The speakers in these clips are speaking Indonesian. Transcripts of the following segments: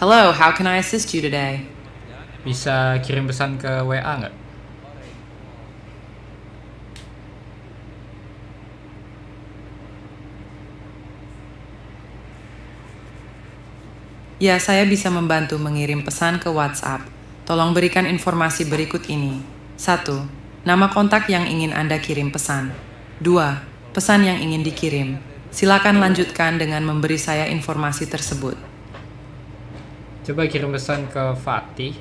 Hello, how can I assist you today? Bisa kirim pesan ke WA nggak? Ya, saya bisa membantu mengirim pesan ke WhatsApp. Tolong berikan informasi berikut ini. 1. Nama kontak yang ingin Anda kirim pesan. 2. Pesan yang ingin dikirim. Silakan lanjutkan dengan memberi saya informasi tersebut. Coba kirim pesan ke Fatih.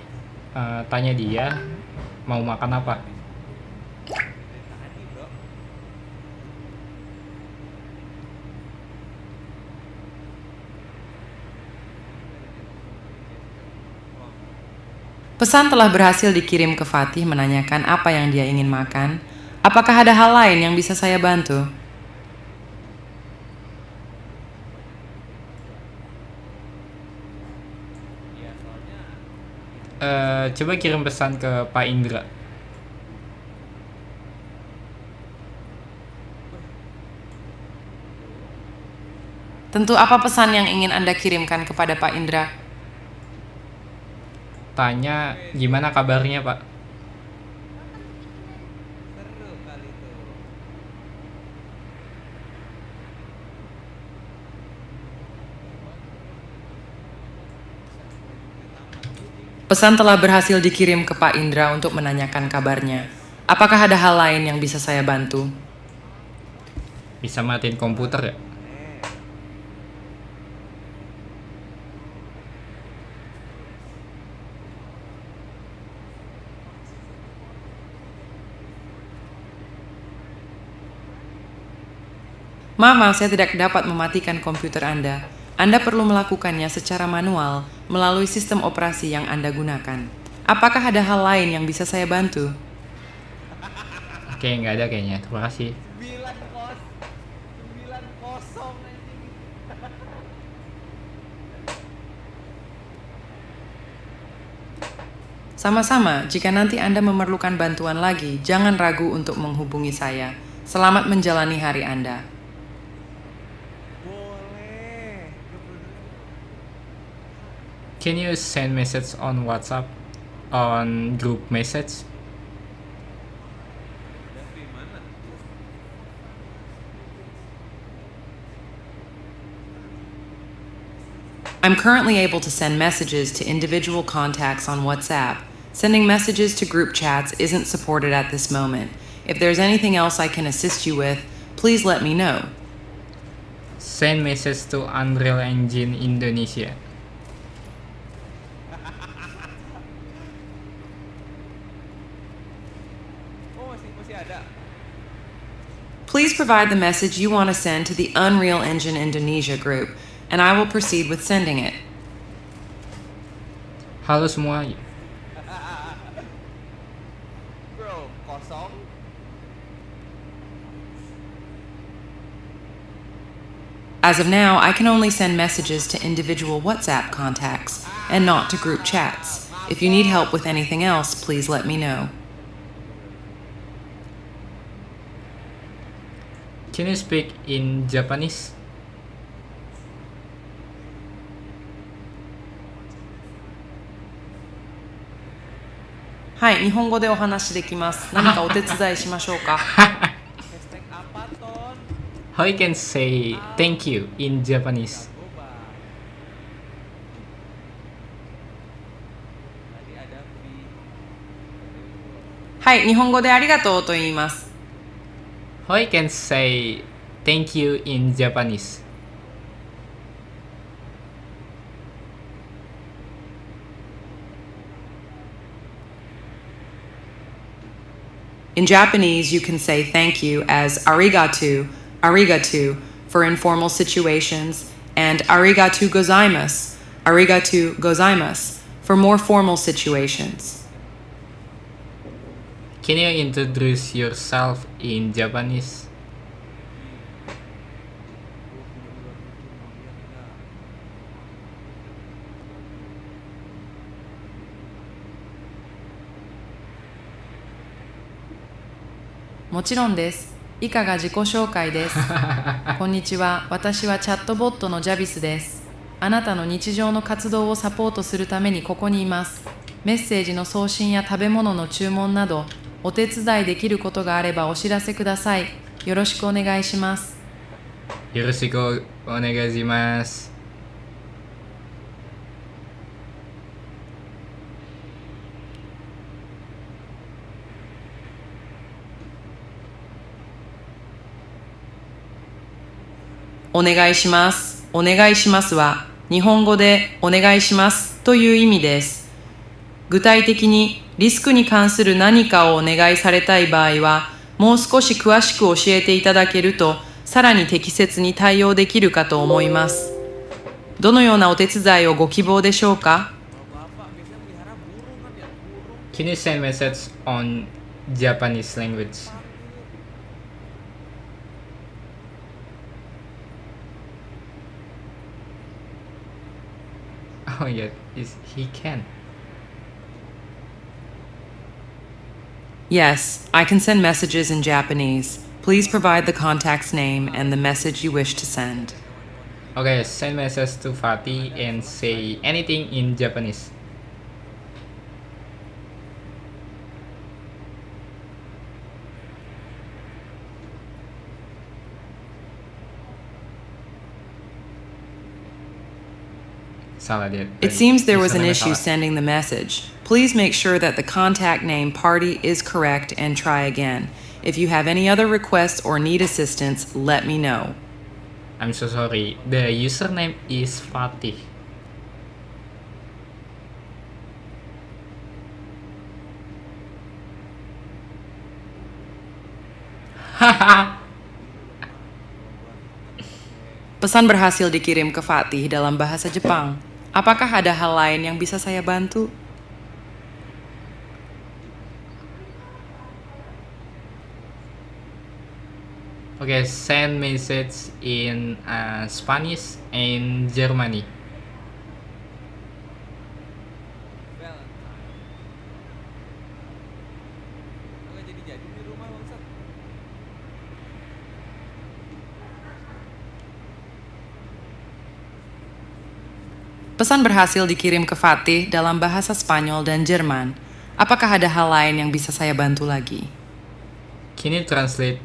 Tanya dia mau makan apa. Pesan telah berhasil dikirim ke Fatih menanyakan apa yang dia ingin makan. Apakah ada hal lain yang bisa saya bantu? Coba kirim pesan ke Pak Indra. Tentu apa pesan yang ingin Anda kirimkan kepada Pak Indra? Tanya gimana kabarnya Pak. Pesan telah berhasil dikirim ke Pak Indra untuk menanyakan kabarnya. Apakah ada hal lain yang bisa saya bantu? Bisa matiin komputer ya? Maaf, saya tidak dapat mematikan komputer Anda. Anda perlu melakukannya secara manual melalui sistem operasi yang Anda gunakan. Apakah ada hal lain yang bisa saya bantu? Oke, nggak ada kayaknya. Terima kasih. 9-0 anjing. Sama-sama, jika nanti Anda memerlukan bantuan lagi, jangan ragu untuk menghubungi saya. Selamat menjalani hari Anda. Boleh. Can you send message on WhatsApp on group message? Dari mana? I'm currently able to send messages to individual contacts on WhatsApp. Sending messages to group chats isn't supported at this moment. If there's anything else I can assist you with, please let me know. Send message to Unreal Engine Indonesia. Oh, masih ada. Please provide the message you want to send to the Unreal Engine Indonesia group, and I will proceed with sending it. Halo semua. Bro, kosong. As of now, I can only send messages to individual WhatsApp contacts and not to group chats. If you need help with anything else, please let me know. Can you speak in Japanese? Hai, 日本語でお話できます。何かお手伝いしましょうか? Hashtag apa, Ton? How you can say thank you in Japanese? Boba. Tadi ada V. はい、日本語でありがとうと言います。 How you can say thank you in Japanese? In Japanese, you can say thank you as arigato, arigato for informal situations, and arigato gozaimasu, arigato gozaimasu for more formal situations. Can you introduce yourself in Japanese? "もちろんです。以下が自己紹介です。こんにちは。私はチャットボットのジャビスです。あなたの日常の活動をサポートするためにここにいます。メッセージの送信や食べ物の注文など、お手伝いできることがあればお知らせください。よろしくお願いします。よろしくお願いします。お願いします。お願いしますは、日本語でお願いしますという意味です。具体的にリスクに関する何かをお願いされたい場合は、もう少し詳しく教えていただけると、さらに適切に対応できるかと思います。どのようなお手伝いをご希望でしょうか？ Kalau bapak biasanya melihara burung kan ya, burung. Can you send message on Japanese language? Oh yeah, he can. Yes, I can send messages in Japanese. Please provide the contact's name and the message you wish to send. Okay, send message to Fatih and say anything in Japanese. Salah dia. It seems there was an Username-nya issue salah. sending the message. Please make sure that the contact name party is correct and try again. If you have any other requests or need assistance, let me know. I'm so sorry. The username is Fatih. Haha. Pesan berhasil dikirim ke Fatih dalam bahasa Jepang. Apakah ada hal lain yang bisa saya bantu? Okay, send message in Spanish and Germany. Valentine. Nggak jadi di rumah bangsat. Pesan berhasil dikirim ke Fatih dalam bahasa Spanyol dan Jerman. Apakah ada hal lain yang bisa saya bantu lagi? Can you translate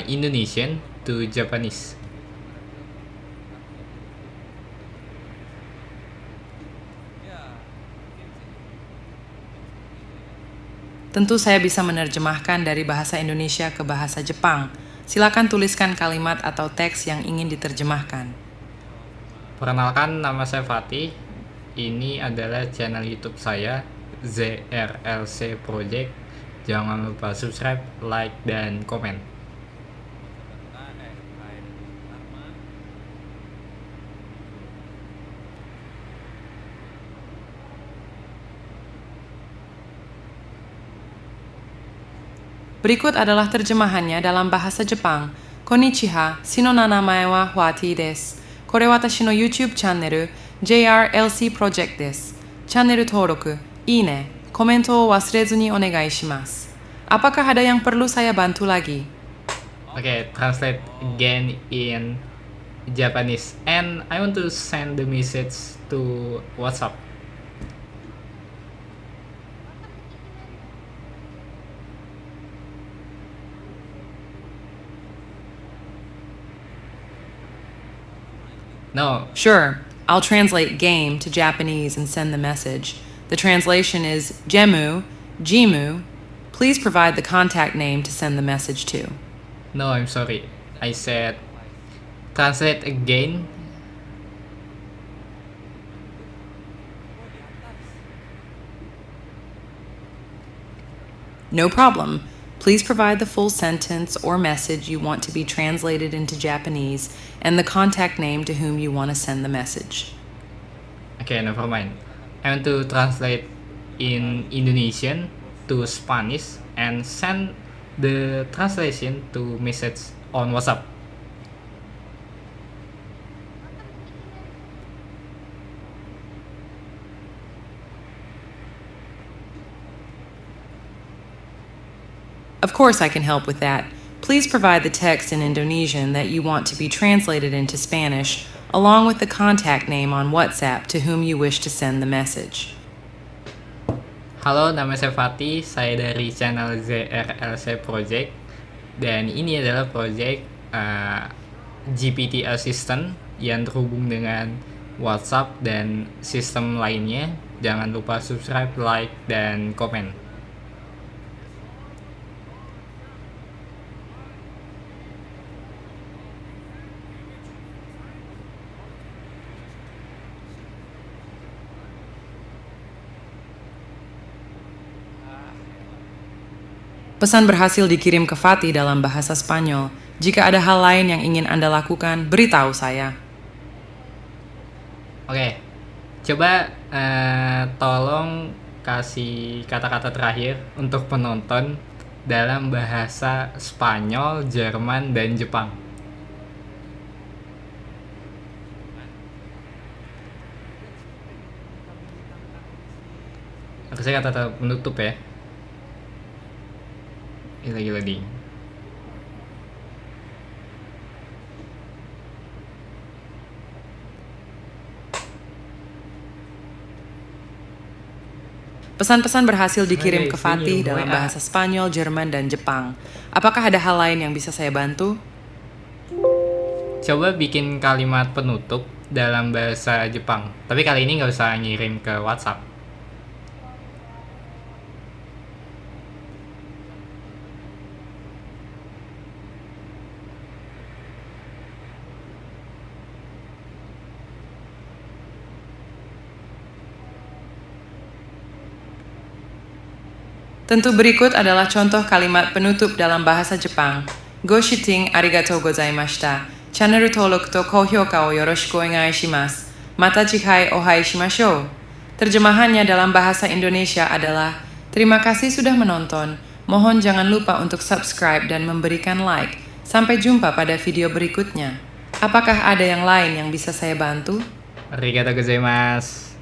Indonesian to Japanese? Ya, mungkin sih. Tentu saya bisa menerjemahkan dari bahasa Indonesia ke bahasa Jepang. Silakan tuliskan kalimat atau teks yang ingin diterjemahkan. Perkenalkan, nama saya Fatih. Ini adalah channel YouTube saya, ZRLC Project. Jangan lupa subscribe, like, dan komen. Nama. Berikut adalah terjemahannya dalam bahasa Jepang. Konnichiwa, shino nanamae wa Wati desu. Kore watashi no YouTube channel JRLC Project desu. Channel登録, ii-ne, komentou o wasurezu ni onegai shimasu. Apakah ada yang perlu saya bantu lagi? Okay, translate again in Japanese. And I want to send the message to WhatsApp. No, Sure, I'll translate game to Japanese and send the message. The translation is Jemu, Jimu. Please provide the contact name to send the message to. no, I'm sorry. I said translate again. No problem. Please provide the full sentence or message you want to be translated into Japanese and the contact name to whom you want to send the message. Okay, never mind. I want to translate in Indonesian to Spanish and send the translation to message on WhatsApp. Of course, I can help with that. Please provide the text in Indonesian that you want to be translated into Spanish along with the contact name on WhatsApp to whom you wish to send the message. Halo, nama saya Fatih, saya dari channel ZRLC Project, dan ini adalah project GPT Assistant yang terhubung dengan WhatsApp dan sistem lainnya. Jangan lupa subscribe, like, dan komen. Pesan berhasil dikirim ke Fatih dalam bahasa Spanyol. Jika ada hal lain yang ingin Anda lakukan, beritahu saya. Oke, coba tolong kasih kata-kata terakhir untuk penonton dalam bahasa Spanyol, Jerman, dan Jepang. Saya kata-kata penutup ya. Ini lagi loading. Pesan-pesan berhasil dikirim ke Oke, Fatih sini, dalam WA. bahasa Spanyol, Jerman, dan Jepang. Apakah ada hal lain yang bisa saya bantu? Coba bikin kalimat penutup dalam bahasa Jepang. Tapi kali ini nggak usah ngirim ke WhatsApp. Tentu berikut adalah contoh kalimat penutup dalam bahasa Jepang. Go shooting arigatou gozaimashita. Channel登録と高評価をよろしくお願いします. Mata chikai ohai shimashou. Terjemahannya dalam bahasa Indonesia adalah, terima kasih sudah menonton. Mohon jangan lupa untuk subscribe dan memberikan like. Sampai jumpa pada video berikutnya. Apakah ada yang lain yang bisa saya bantu? Arigatou gozaimasu.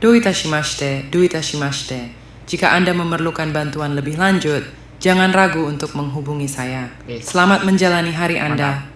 Do itashimashite. Jika Anda memerlukan bantuan lebih lanjut, jangan ragu untuk menghubungi saya. Oke. Selamat menjalani hari Anda.